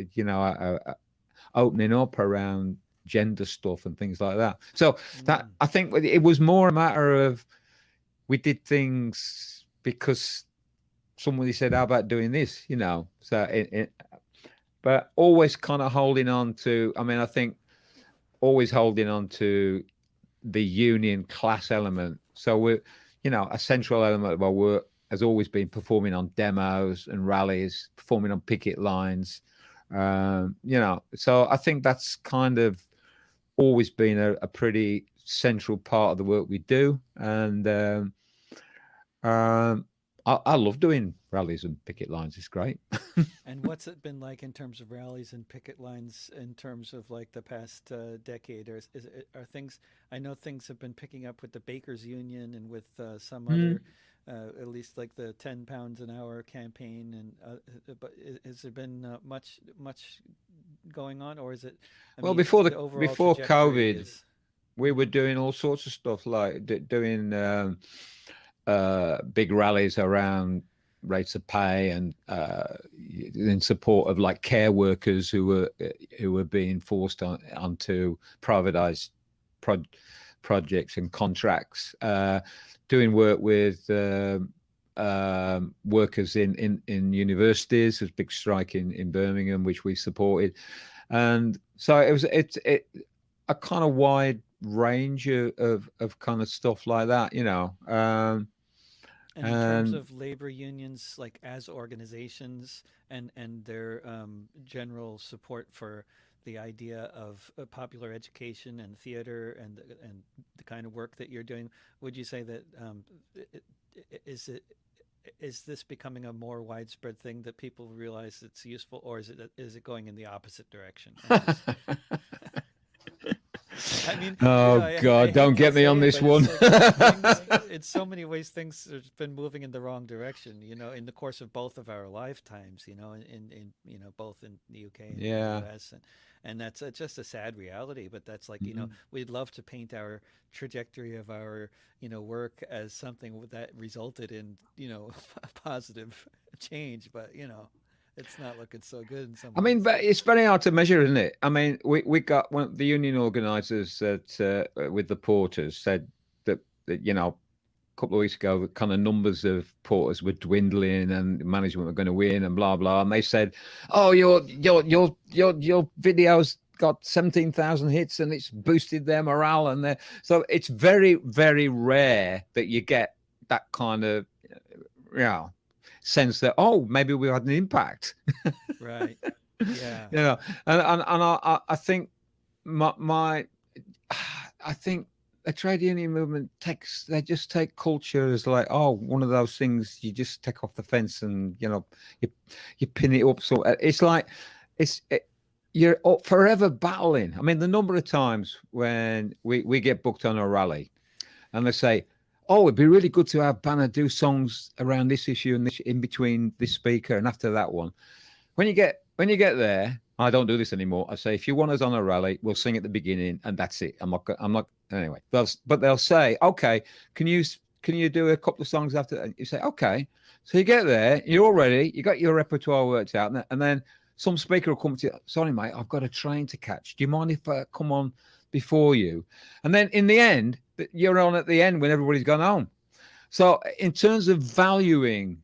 opening up around gender stuff and things like that. So that Mm. I think it was more a matter of we did things because somebody said, "How about doing this?" So but always kind of holding on to. I mean, I think always holding on to the union class element. So a central element of our work has always been performing on demos and rallies, performing on picket lines. So I think that's kind of always been a pretty central part of the work we do. And I love doing rallies and picket lines. It's great. And what's it been like in terms of rallies and picket lines in terms of like the past decade? Or are things? I know things have been picking up with the Bakers Union and with some Mm. other, at least like the £10 an hour campaign. And but has there been much going on, or is it? I Well, mean, the overall before trajectory COVID, is. we were Mhm. doing all sorts of stuff like doing big rallies around rates of pay and in support of like care workers who were being forced onto privatized pro- projects and contracts, doing work with workers in universities. There's a big strike in Birmingham, which we supported, and so it a kind of wide range of kind of stuff like that, And in terms and of labor unions, like as organizations and their general support for the idea of popular education and theater and the kind of work that you're doing, would you say that i- is it is this becoming a more widespread thing that people realize it's useful, or is it going in the opposite direction? And just, I mean, oh I God, don't hate to get me say on it, this but it's one. like things. In so many ways, things have been moving in the wrong direction. In the course of both of our lifetimes. In both in the UK and the Yeah. US, and that's just a sad reality. But that's like Mhm. we'd love to paint our trajectory of our work as something that resulted in a positive change, but it's not looking so good in some I mean, ways. but it's very hard to measure, isn't it? I mean, we got one of the union organisers that with the porters said that a couple of weeks ago, the kind of numbers of porters were dwindling and management were going to win and blah blah. And they said, "Oh, your videos got 17,000 hits and it's boosted their morale." And so it's very very rare that you get that kind of, you know, sense that, oh, maybe we had an impact. Right. Yeah. You know, and I think my I think the trade union movement takes, they just take culture as like, oh, one of those things you just take off the fence and, you know, you you pin it up. So it's like it's it, you're forever battling. I mean, the number of times when we get booked on a rally and they say, oh, it'd be really good to have Banner do songs around this issue and this in between this speaker and after that one. When you get there, I don't do this anymore. I say, if you want us on a rally, we'll sing at the beginning, and that's it. I'm not. Anyway. But they'll say, okay, can you can you do a couple of songs after? And you say, okay. So you get there, you're all ready, you got your repertoire worked out, and then some speaker will come to you. Sorry, mate, I've got a train to catch. Do you mind if I come on before you? And then in the end, you're on at the end when everybody's gone home. So in terms of valuing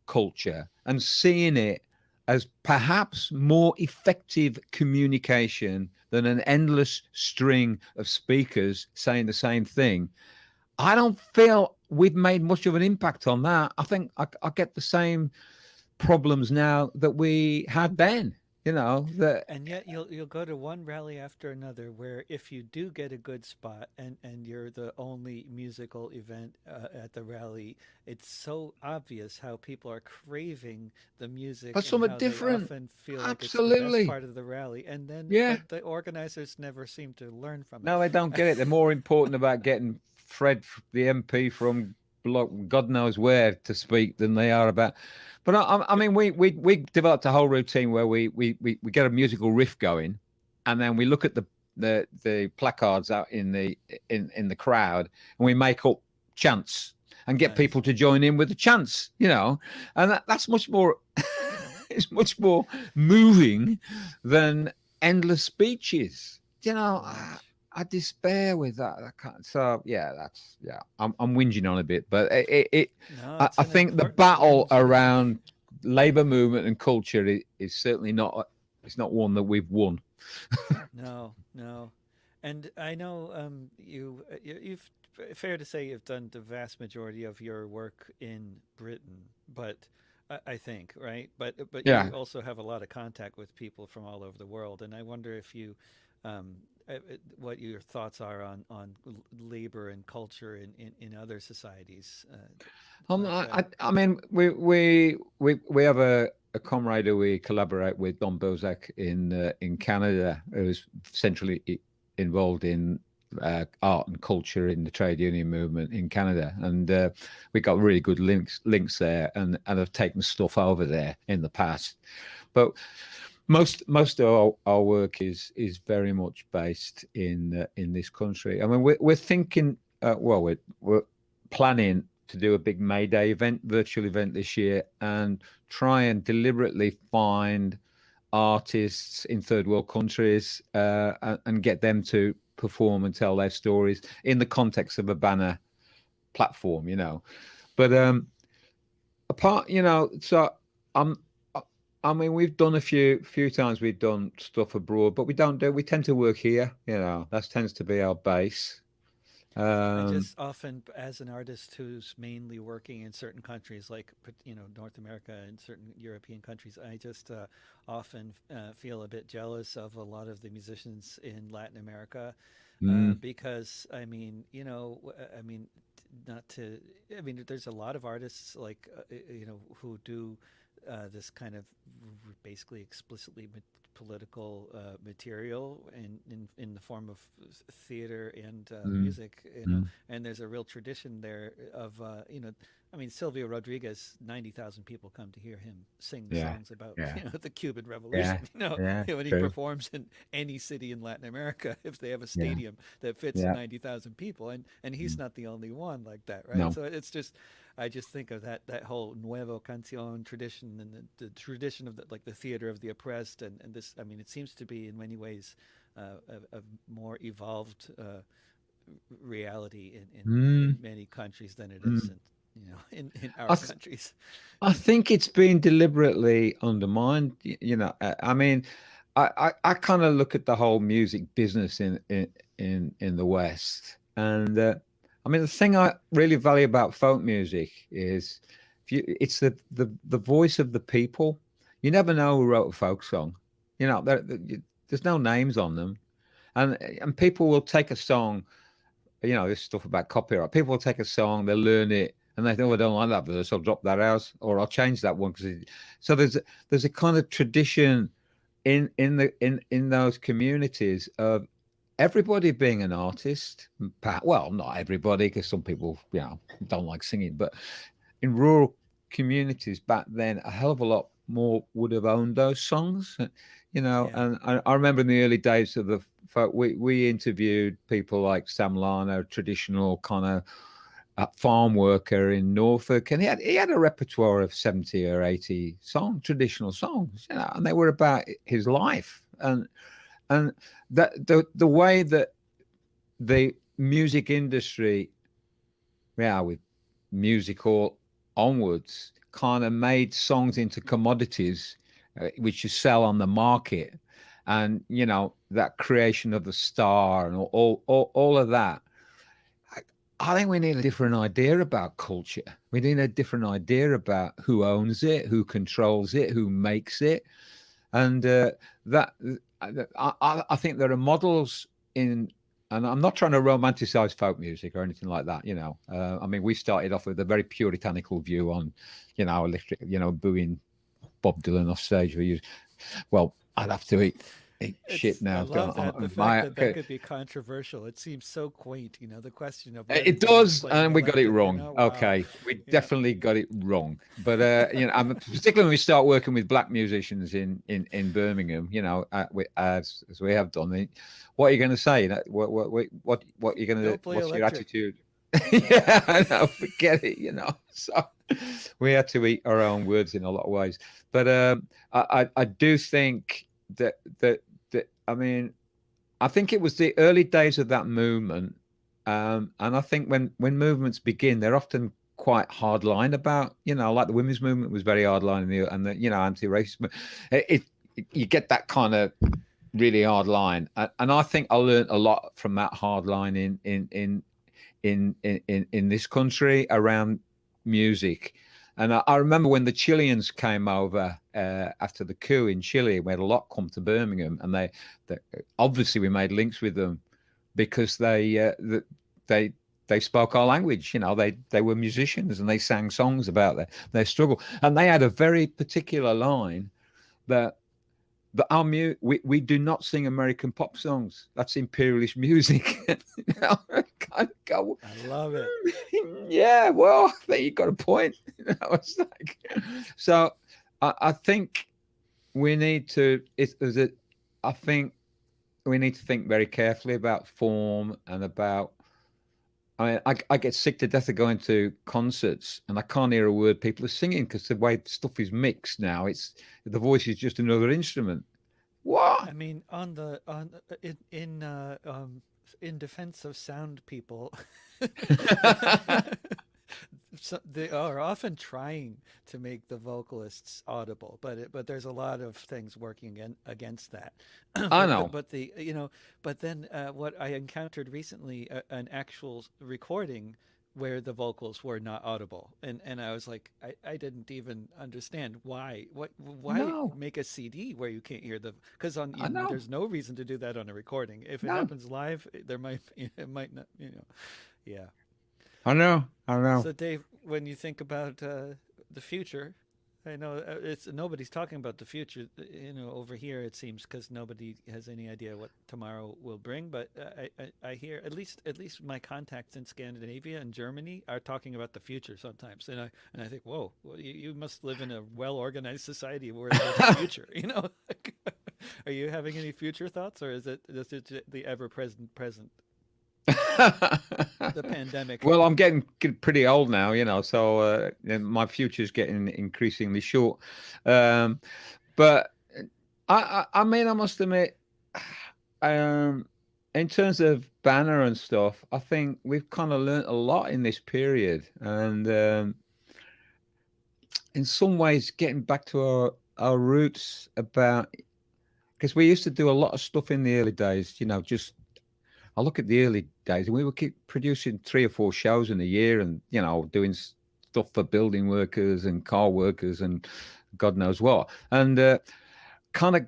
culture and seeing it as perhaps more effective communication than an endless string of speakers saying the same thing, I don't feel we've made much of an impact on that. I think I get the same problems now that we had then. You know that. And yet you'll go to one rally after another where if you do get a good spot and you're the only musical event at the rally, it's so obvious how people are craving the music But and something how they different. often feel like it's the best Absolutely. part of the rally. And then, Yeah. but the organizers never seem to learn from No, they don't it. get it. They're more important about getting Fred, the MP from God knows where, to speak than they are about. But I mean, we developed a whole routine where we get a musical riff going, and then we look at the placards out in the crowd, and we make up chants and get Nice. people to join in with the chants, you know, and that's much more. It's much more moving than endless speeches. You know, Right. I despair with that. I can't, so yeah, that's yeah. I'm whinging on a bit, but No, I it's I an think the important battle whinge. around labor movement and culture is certainly not. It's not one that we've won. No, no. And I know you've fair to say you've done the vast majority of your work in Britain, but I think, right? But you Yeah. also have a lot of contact with people from all over the world, and I wonder if you um, what your thoughts are on labor and culture in other societies like that. I mean, we have a comrade who we collaborate with, Don Bozak in Canada, who's centrally involved in art and culture in the trade union movement in Canada, and we got really good links there, and have taken stuff over there in the past. But most of our work is very much based in this country. I mean, we're thinking, well, we're planning to do a big May Day event, virtual event this year, and try and deliberately find artists in third world countries and get them to perform and tell their stories in the context of a banner platform, you know. But apart, you know, so I'm. I mean, we've done a few times. We've done stuff abroad, but we don't do. We tend to work here. You know, that tends to be our base. I Um, just often, as an artist who's mainly working in certain countries, like North America and certain European countries, I just often feel a bit jealous of a lot of the musicians in Latin America, mm, because I mean, I mean, not to, I mean, there's a lot of artists like who do this kind of basically explicitly political material in the form of theater and mm, music, mm. and there's a real tradition there of, I mean, Silvio Rodriguez, 90,000 people come to hear him sing Yeah, songs about, yeah, the Cuban Revolution, yeah, yeah. when he True. performs in any city in Latin America, if they have a Yeah, stadium that fits yeah. 90,000 people. And he's Mm. not the only one like that, right? No. So it's just, I just think of that whole nuevo canción tradition and the tradition of like the theater of the oppressed, and this. I mean, it seems to be in many ways a more evolved reality in Mm, many countries than it is mm. in in I our th- countries. I think it's been deliberately undermined. You know, I mean, I kind of look at the whole music business in the West, and I mean, the thing I really value about folk music is it's the voice of the people. You never know who wrote a folk song. You know, there's no names on them, and people will take a song. You know, this stuff about copyright. People will take a song, they'll learn it, and they think, "Oh, I don't like that verse. I'll drop that out, or I'll change that one." So there's a kind of tradition in those communities of everybody being an artist. Well, not everybody, because some people, don't like singing, but in rural communities back then, a hell of a lot more would have owned those songs, Yeah. and I remember in the early days of the folk, we interviewed people like Sam Lano, traditional kind of farm worker in Norfolk, and he had a repertoire of 70 or 80 traditional songs, and they were about his life, and that the way that the music industry, with music all onwards, kind of made songs into commodities, which you sell on the market, and that creation of the star and all of that. I think we need a different idea about culture. We need a different idea about who owns it, who controls it, who makes it, and that I think there are models in. And I'm not trying to romanticize folk music or anything like that. I mean, we started off with a very puritanical view on, electric, booing Bob Dylan off stage. Well, I'd have to eat shit I now. love that, the fact that that could be controversial. It seems so quaint, the question of whether It Dylan's does, playing and we got it electric or wrong. not. Wow. Okay, we Yeah. definitely got it wrong. But particularly when we start working with black musicians in Birmingham, as we have done. What are you going to say? What are you going to? Don't play What's your electric. attitude? Yeah. Yeah, I know. Forget it. So we had to eat our own words in a lot of ways. But I do think that I mean, I think it was the early days of that movement, and I think when movements begin, they're often quite hardline about, like the women's movement was very hardline, and the anti-racist. You get that kind of really hard line, and I think I learned a lot from that hard line in this country around music. And I remember when the Chileans came over after the coup in Chile, we had a lot come to Birmingham, and they obviously we made links with them because they they spoke our language. They were musicians and they sang songs about their struggle, and they had a very particular line that we do not sing American pop songs. That's imperialist music. Kind of go, I love it. yeah, well, there you got a point. It's like, so I think we need to. I think we need to think very carefully about form and about. I get sick to death of going to concerts and I can't hear a word people are singing because the way stuff is mixed now, it's the voice is just another instrument. What? I mean, on the on in defense of sound people, so they are often trying to make the vocalists audible, but there's a lot of things working against that. I but the, know. but the but then what I encountered recently, an actual recording where the vocals were not audible, and I was like, I didn't even understand why No, make a CD where you can't hear the, because I know. there's no reason to do that on a recording. If it No, happens live, there might it might not, yeah. I know. I know. So, Dave, when you think about the future, I know it's nobody's talking about the future. Over here it seems because nobody has any idea what tomorrow will bring. But I hear at least my contacts in Scandinavia and Germany are talking about the future sometimes, and I think, whoa, well, you must live in a well organized society where there's a future. Are you having any future thoughts, or is it just the ever present, the pandemic? Well, I'm getting pretty old now, so my future's getting increasingly short. Um, but I mean, I must admit, um, in terms of banner and stuff, I think we've kind of learnt a lot in this period, and in some ways, getting back to our roots about because we used to do a lot of stuff in the early days, just I look at the early days, and we were keep producing 3 or 4 shows in a year, and doing stuff for building workers and car workers and God knows what. And kind of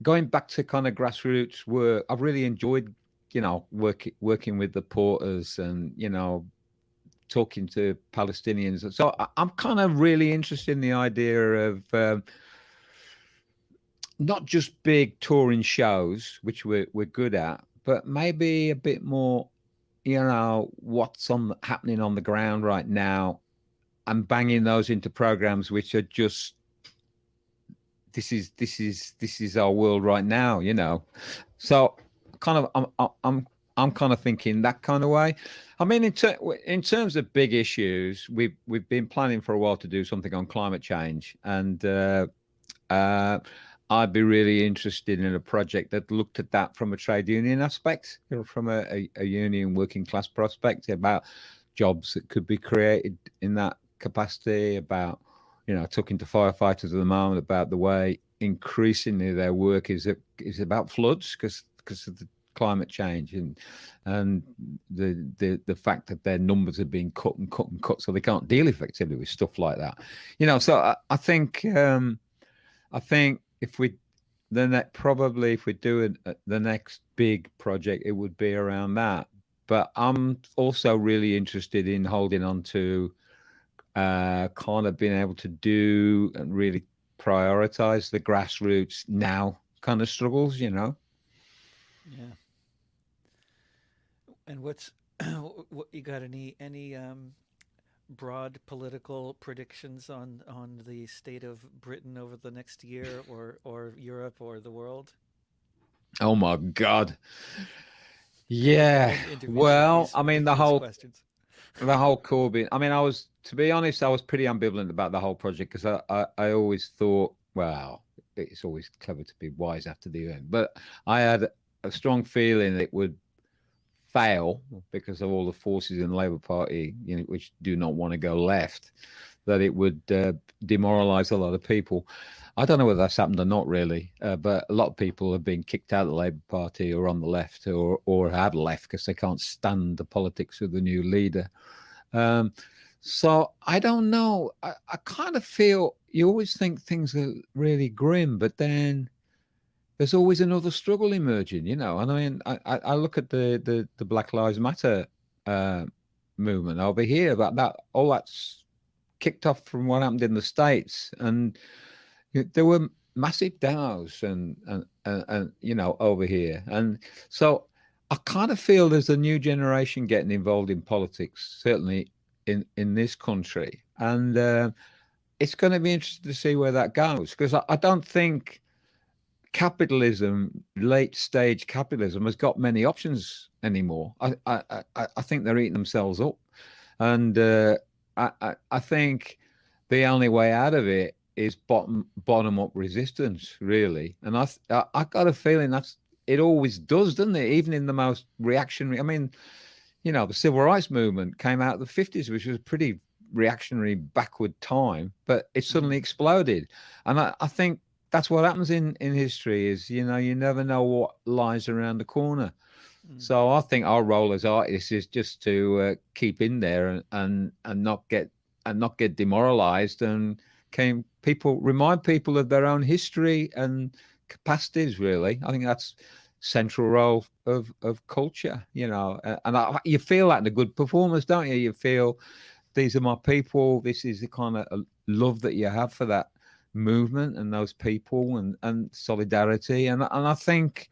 going back to kind of grassroots work, I've really enjoyed, working with the porters and talking to Palestinians. So I'm kind of really interested in the idea of not just big touring shows, which we're good at, but maybe a bit more, what's happening on the ground right now, and banging those into programs which are just this is our world right now, So kind of I'm kind of thinking that kind of way. I mean, in terms of big issues, we've been planning for a while to do something on climate change, and I'd be really interested in a project that looked at that from a trade union aspect, from a union working class prospect, about jobs that could be created in that capacity, about talking to firefighters at the moment about the way increasingly their work is about floods because of the climate change, and the fact that their numbers are being cut and cut and cut, so they can't deal effectively with stuff like that. So I think if we probably if we do the next big project, it would be around that. But I'm also really interested in holding on to kind of being able to do and really prioritize the grassroots now kind of struggles. Yeah. And what's what you got any broad political predictions on the state of Britain over the next year, or Europe or the world? Oh my God. I like to Yeah. end interviews with Well, these I mean, the ridiculous whole questions. the whole Corbyn. I mean, to be honest, I was pretty ambivalent about the whole project because I always thought, well, it's always clever to be wise after the end, but I had a strong feeling it would fail because of all the forces in the Labour Party, which do not want to go left, that it would demoralise a lot of people. I don't know whether that's happened or not really, but a lot of people have been kicked out of the Labour Party or on the left or have left because they can't stand the politics of the new leader. So I don't know. I kind of feel you always think things are really grim, but then there's always another struggle emerging, And I mean, I look at the Black Lives Matter uh, movement over here, but all that's kicked off from what happened in the States, and there were massive DAOs and over here, and so I kind of feel there's a new generation getting involved in politics, certainly in this country, and it's going to be interesting to see where that goes because I don't think capitalism, late stage capitalism, has got many options anymore. I think they're eating themselves up, and I think the only way out of it is bottom up resistance, really. And I got a feeling it always does, doesn't it? Even in the most reactionary. I mean, the civil rights movement came out of the 50s, which was a pretty reactionary, backward time, but it suddenly exploded. And I think that's what happens in history is, you never know what lies around the corner. Mm. So I think our role as artists is just to keep in there and not get demoralized and remind people of their own history and capacities. Really, I think that's central role of culture. And you feel that in a good performance, don't you? You feel these are my people. This is the kind of love that you have for that movement and those people and solidarity. And I think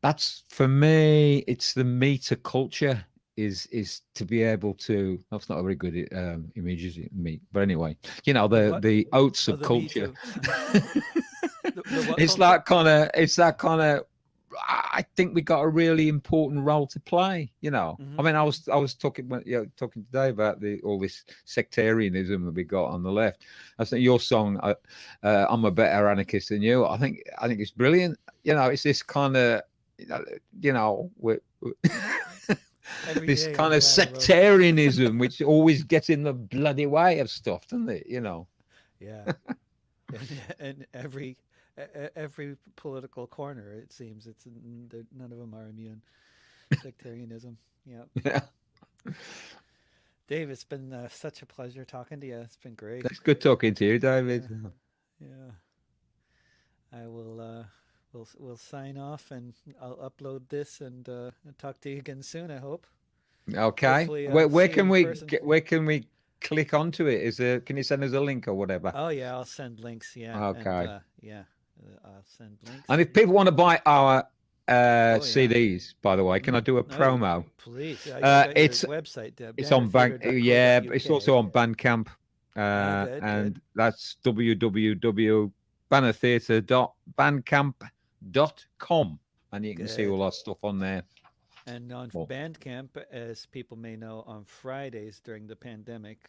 that's, for me, it's the meat of culture is to be able to. That's not a very good image, is it? Meat, but anyway, The what? the oats Oh, of the Me culture. Too. The what It's culture? that kind of. It's that kind of. I think we got a really important role to play. Mm-hmm. I mean, I was talking today about all this sectarianism that we got on the left. I think your song, "I'm a Better Anarchist Than You." I think it's brilliant. It's this kind of, we're Every this day I'm kind of glad I wrote it. sectarianism, which always gets in the bloody way of stuff, doesn't it? Yeah. And every every political corner. It seems none of them are immune. Sectarianism. Yeah. Yeah. Dave, it's been such a pleasure talking to you. It's been great. It's good talking to you, David. Yeah. Yeah. I will. We'll sign off, and I'll upload this and talk to you again soon. I hope. Okay. Hopefully, Where see you can in we person. where can we click onto it? Can you send us a link or whatever? Oh yeah, I'll send links. Yeah, and Okay. yeah, I'll send links. And if people want to buy our Oh yeah. CDs, by the way, can I do a Oh, promo? please. I got your It's website, it's on bank. Yeah, but it's bannertheater.co.uk. also on Bandcamp, Oh, good, good. and that's www.bannertheatre.bandcamp.com, and you can see Good. all our stuff on there. And on Well, Bandcamp, as people may know, on Fridays during the pandemic,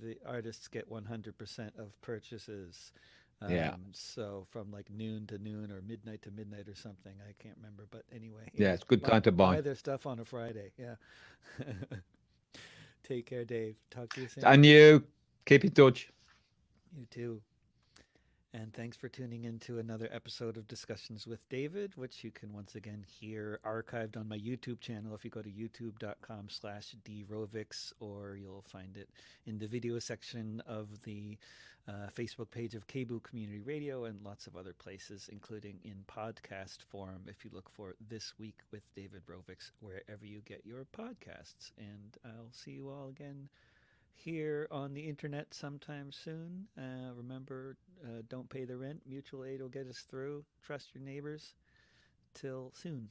the artists get 100% of purchases. yeah, So from like noon to noon or midnight to midnight or something. I can't remember. But anyway, yeah, yeah. it's a good time to buy. Buy their stuff on a Friday. Yeah. Take care, Dave. Talk to you soon. And you keep in touch. You too. And thanks for tuning in to another episode of Discussions with David, which you can once again hear archived on my YouTube channel if you go to youtube.com/drovix, or you'll find it in the video section of the Facebook page of KBOO Community Radio and lots of other places, including in podcast form if you look for This Week with David Rovix, wherever you get your podcasts. And I'll see you all again here on the internet sometime soon. Remember, don't pay the rent. Mutual aid will get us through. Trust your neighbors. Till soon.